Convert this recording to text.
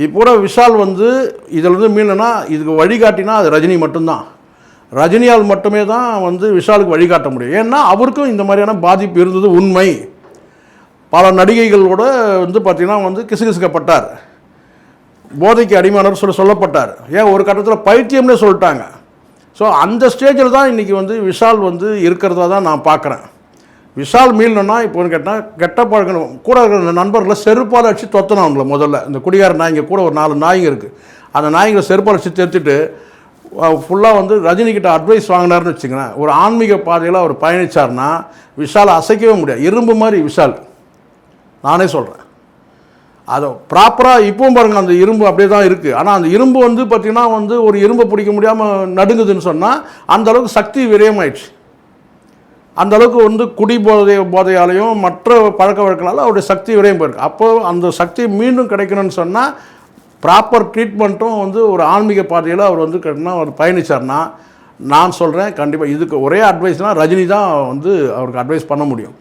இப்போ விஷால் வந்து இதில் மீனனா இதுக்கு வழிகாட்டினா அது ரஜினி மட்டும்தான். ரஜினியால் மட்டுமே தான் வந்து விஷாலுக்கு வழிகாட்ட முடியும். ஏன்னா அவருக்கும் இந்த மாதிரியான பாதிப்பு இருந்தது உண்மை. பல நடிகைகளோட வந்து பார்த்திங்கன்னா வந்து கிசுகிசுக்கப்பட்டார், போதைக்கு அடிமானர் சொல்லப்பட்டார். ஏன் ஒரு கட்டத்தில் பைத்தியம்னே சொல்லிட்டாங்க. ஸோ அந்த ஸ்டேஜில் தான் இன்றைக்கி வந்து விஷால் வந்து இருக்கிறதா தான் நான் பார்க்குறேன். விஷால் மீளணும்னா இப்போன்னு கேட்டால் கெட்ட பழக்கம் கூட இருக்கிற நண்பர்களை செருப்பால் அடித்து தொத்தணும் அவங்கள. முதல்ல இந்த குடிகார நாய்ங்க கூட ஒரு 4 நாய்ங்க இருக்குது, அந்த நாய்ங்களை செருப்பால் அடித்து தேர்த்துட்டு ஃபுல்லாக வந்து ரஜினிகிட்ட அட்வைஸ் வாங்கினார்னு வச்சுங்களேன். ஒரு ஆன்மீக பாதையில் அவர் பயணித்தார்னா விஷாலை அசைக்கவே முடியாது. இரும்பு மாதிரி விஷால், நானே சொல்கிறேன். அதை ப்ராப்பராக இப்பவும் பாருங்கள், அந்த இரும்பு அப்படியே தான் இருக்குது. ஆனால் அந்த இரும்பு வந்து பார்த்திங்கன்னா வந்து ஒரு இரும்பை பிடிக்க முடியாமல் நடுங்குதுன்னு சொன்னால் அந்தளவுக்கு சக்தி விரயமாயிடுச்சு. அந்தளவுக்கு வந்து குடி போதையாலையும் மற்ற பழக்க வழக்கங்களால் அவருடைய சக்தி விரையும் போயிருக்கு. அப்போது அந்த சக்தி மீண்டும் கிடைக்கணும்னு சொன்னால் ப்ராப்பர் ட்ரீட்மெண்ட்டும் வந்து ஒரு ஆன்மீக பாதையில் அவர் வந்து அவர் பயணித்தார்னா நான் சொல்கிறேன் கண்டிப்பாக இதுக்கு ஒரே அட்வைஸ்னால் ரஜினி தான் வந்து அவருக்கு அட்வைஸ் பண்ண முடியும்.